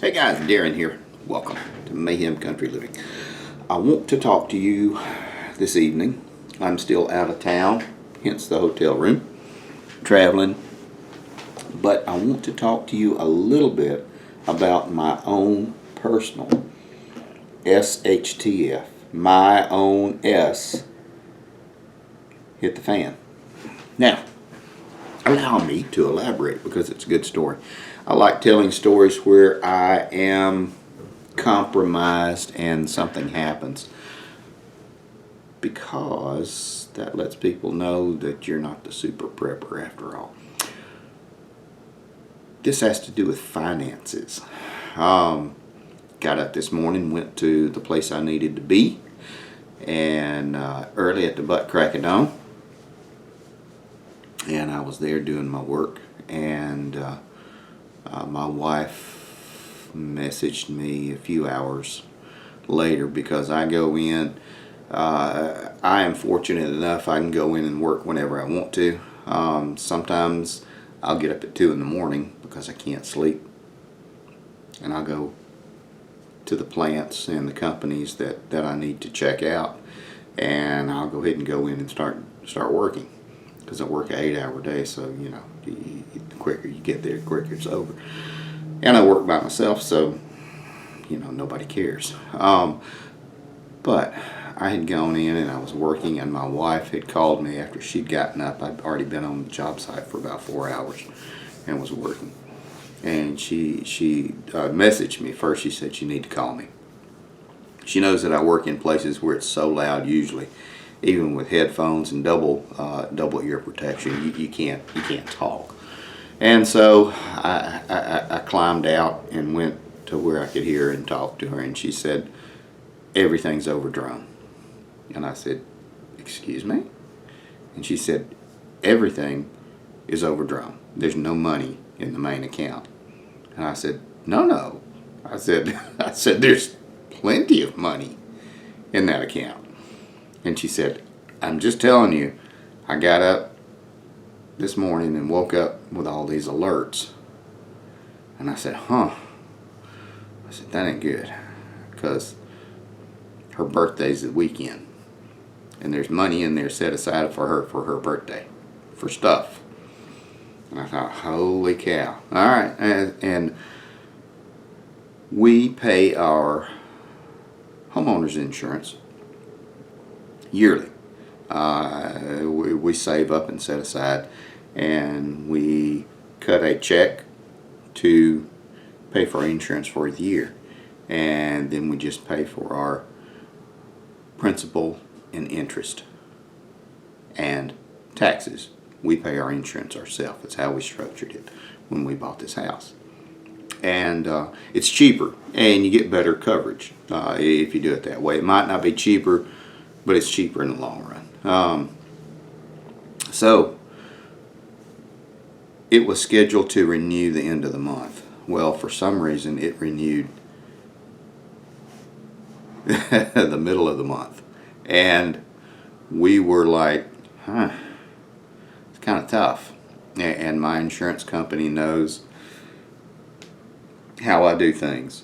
Hey guys, Darren here. Welcome to Mayhem Country Living. I want to talk to you this evening. I'm still out of town, hence the hotel room, traveling. But I want to talk to you a little bit about my own personal SHTF. My own S hit the fan. Now, allow me to elaborate because it's a good story. I like telling stories where I am compromised and something happens, because that lets people know that you're not the super prepper after all. This has to do with finances. Got up this morning, went to the place I needed to be, and early at the butt crack of dawn, and I was there doing my work, and my wife messaged me a few hours later because I go in. I am fortunate enough I can go in and work whenever I want to. Sometimes I'll get up at 2 in the morning because I can't sleep, and I'll go to the plants and the companies that I need to check out, and I'll go ahead and go in and start working, because I work an 8-hour day, so you know, the quicker you get there, the quicker it's over. And I work by myself, so you know, nobody cares. But I had gone in and I was working, and my wife had called me after she'd gotten up. I'd already been on the job site for about 4 hours and was working. And she messaged me. First she said, "You need to call me." She knows that I work in places where it's so loud usually, even with headphones and double ear protection, you can't talk. And so I climbed out and went to where I could hear her and talk to her, and she said, "Everything's overdrawn." And I said, "Excuse me?" And she said, "Everything is overdrawn. There's no money in the main account." And I said, No. I said there's plenty of money in that account. And she said, "I'm just telling you, I got up this morning and woke up with all these alerts." And I said, I said, "That ain't good, because her birthday's the weekend, and there's money in there set aside for her birthday, for stuff." And I thought, holy cow. All right, and we pay our homeowners insurance yearly. We save up and set aside, and we cut a check to pay for our insurance for the year, and then we just pay for our principal and interest and taxes. We pay our insurance ourselves. That's how we structured it when we bought this house. And it's cheaper, and you get better coverage if you do it that way. It might not be cheaper, but it's cheaper in the long run. So it was scheduled to renew the end of the month. Well, for some reason it renewed the middle of the month, and we were like, it's kind of tough. And my insurance company knows how I do things,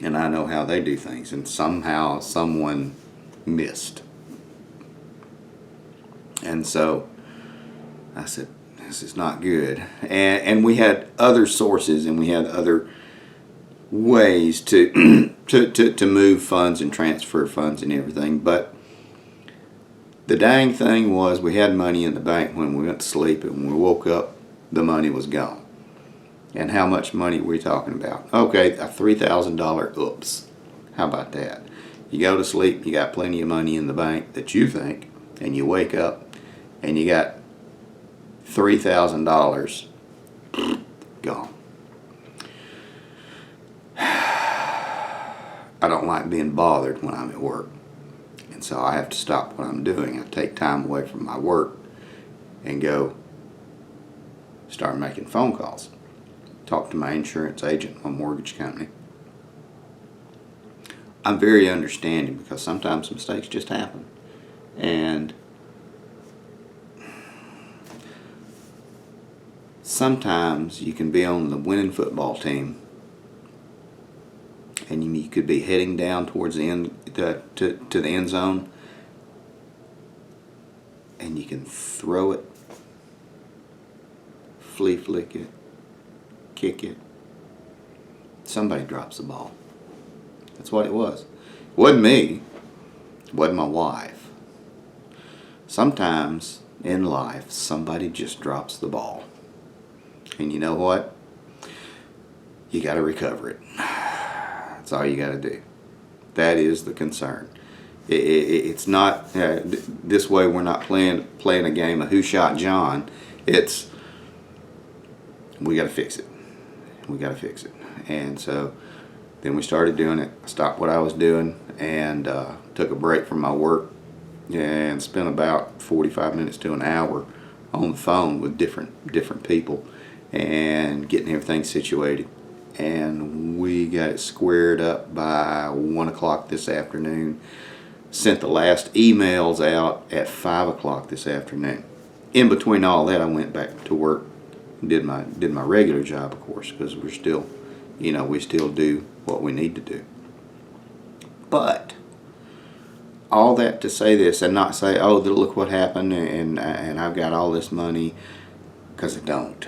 and I know how they do things, and somehow someone missed. And so I said, this is not good. And we had other sources, and we had other ways to to move funds and transfer funds and everything, but the dang thing was, we had money in the bank when we went to sleep, and when we woke up, the money was gone. And how much money were we talking about? Okay, a $3,000 oops. How about that? You go to sleep, you got plenty of money in the bank that you think, and you wake up and you got $3,000 gone. I don't like being bothered when I'm at work, and so I have to stop what I'm doing. I take time away from my work and go start making phone calls. Talk to my insurance agent, my mortgage company. I'm very understanding, because sometimes mistakes just happen. And sometimes you can be on the winning football team and you could be heading down towards the end to the end zone, and you can throw it, flea flick it, kick it. Somebody drops the ball. That's what it was. It wasn't me. It wasn't my wife. Sometimes in life, somebody just drops the ball. And you know what? You got to recover it. That's all you got to do. That is the concern. It's not this way. We're not playing a game of who shot John. It's we got to fix it. We got to fix it. And so then we started doing it. I stopped what I was doing and took a break from my work and spent about 45 minutes to an hour on the phone with different people and getting everything situated. And we got it squared up by 1 o'clock this afternoon. Sent the last emails out at 5 o'clock this afternoon. In between all that, I went back to work and did my regular job, of course, because we're still, we still do what we need to do. But all that to say this, and not say, oh, look what happened, and I've got all this money, because I don't.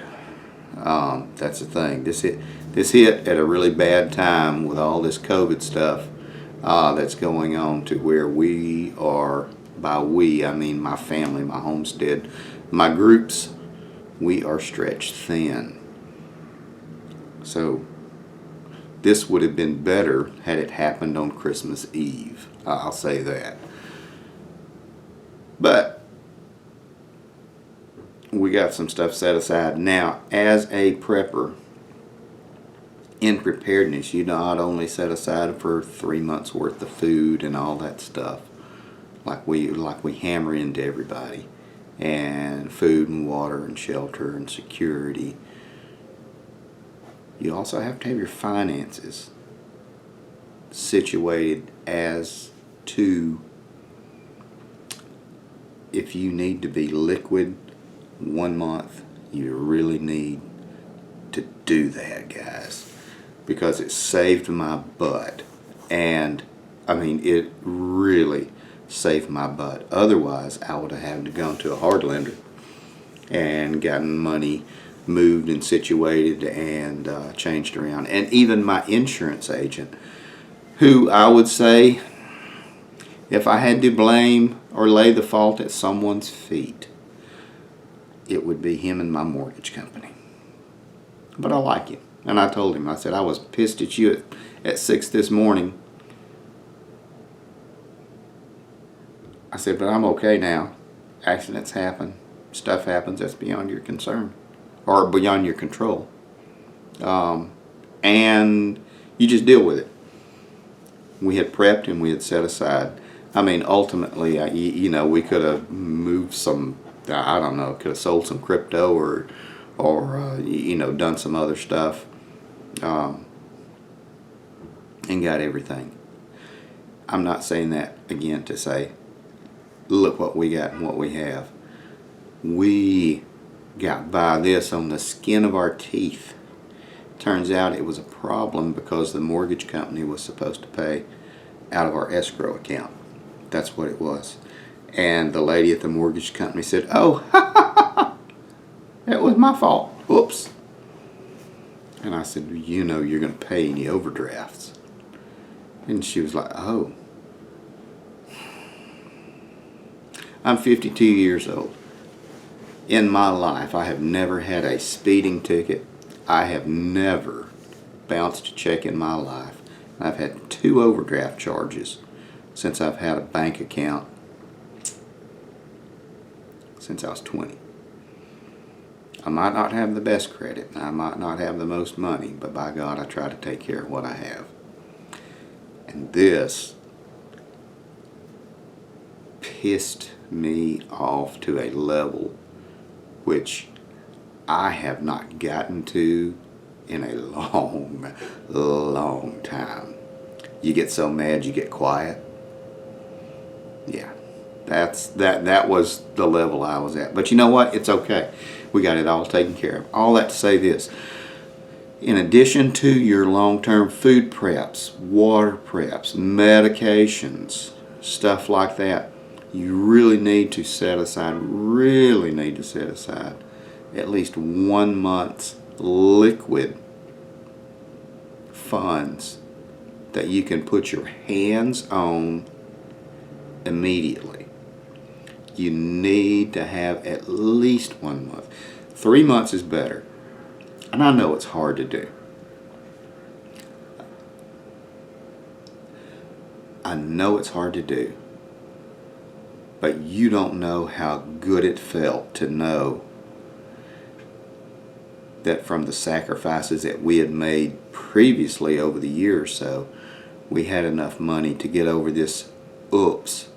That's the thing. This hit at a really bad time with all this COVID stuff that's going on, to where we are, by we, I mean my family, my homestead, my groups, we are stretched thin. So this would have been better had it happened on Christmas Eve. I'll say that. But we got some stuff set aside. Now, as a prepper, in preparedness, you not only set aside for 3 months worth of food and all that stuff, like we hammer into everybody, and food and water and shelter and security. You also have to have your finances situated as to, if you need to be liquid 1 month, you really need to do that, guys, because it saved my butt. And I mean, it really saved my butt. Otherwise, I would have had to go to a hard lender and gotten money moved and situated and changed around. And even my insurance agent, who I would say, if I had to blame or lay the fault at someone's feet, it would be him and my mortgage company. But I like him. And I told him, I said, I was pissed at you at 6 this morning. I said, but I'm okay now. Accidents happen. Stuff happens. That's beyond your concern. Or beyond your control. And you just deal with it. We had prepped and we had set aside. I mean, ultimately, we could have moved some, I don't know, could have sold some crypto or done some other stuff, and got everything. I'm not saying that again to say, look what we got and what we have. We got by this on the skin of our teeth. Turns out it was a problem because the mortgage company was supposed to pay out of our escrow account. That's what it was. And the lady at the mortgage company said, oh, that was my fault. Whoops. And I said, you're going to pay any overdrafts. And she was like, oh. I'm 52 years old. In my life, I have never had a speeding ticket. I have never bounced a check in my life. I've had 2 overdraft charges since I've had a bank account since I was 20. I might not have the best credit, and I might not have the most money, but by God, I try to take care of what I have. And this pissed me off to a level which I have not gotten to in a long, long time. You get so mad you get quiet. Yeah, that was the level I was at. But you know what? It's okay. We got it all taken care of. All that to say this. In addition to your long-term food preps, water preps, medications, stuff like that, you really need to set aside at least 1 month's liquid funds that you can put your hands on immediately. You need to have at least 1 month. 3 months is better. And I know it's hard to do. I know it's hard to do. But you don't know how good it felt to know that from the sacrifices that we had made previously over the year or so, we had enough money to get over this oops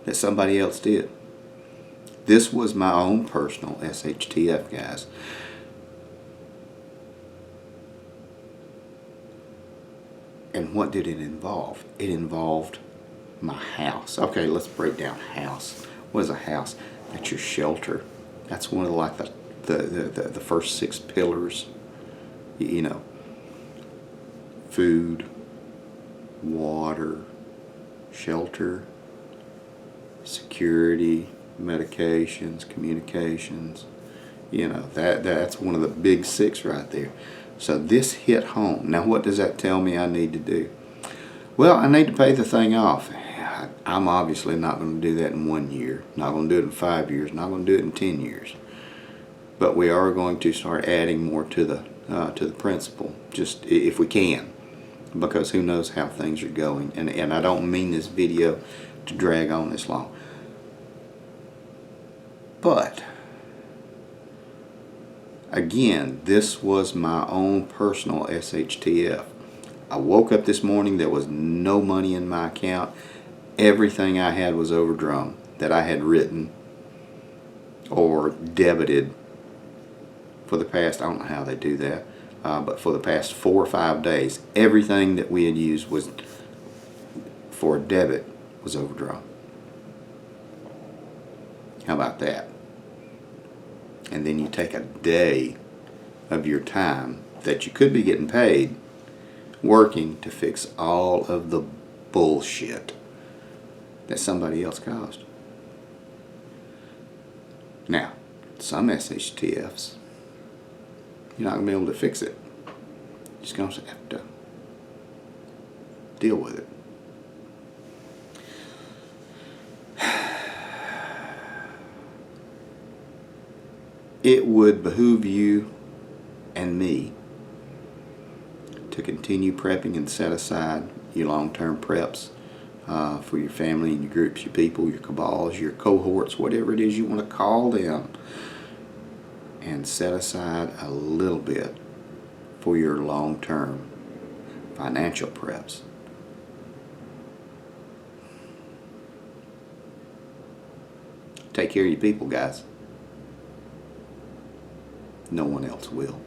that somebody else did. This was my own personal SHTF, guys. And what did it involve? It involved my house. Okay, let's break down house. What is a house? That's your shelter. That's one of the first 6 pillars. You know, food, water, shelter, security, medications, communications. You know, that's one of the big 6 right there. So this hit home. Now what does that tell me I need to do? Well, I need to pay the thing off. I'm obviously not going to do that in 1 year. Not going to do it in 5 years. Not going to do it in 10 years. But we are going to start adding more to the principal, just if we can, because who knows how things are going. And I don't mean this video to drag on this long. But again, this was my own personal SHTF. I woke up this morning, there was no money in my account. Everything I had was overdrawn that I had written or debited for the past, I don't know how they do that, but for the past 4 or 5 days, everything that we had used was for debit was overdrawn. How about that? And then you take a day of your time that you could be getting paid working to fix all of the bullshit that somebody else caused. Now, some SHTFs, you're not going to be able to fix it. You're just going to have to deal with it. It would behoove you and me to continue prepping and set aside your long-term preps for your family and your groups, your people, your cabals, your cohorts, whatever it is you want to call them, and set aside a little bit for your long-term financial preps. Take care of your people, guys. No one else will.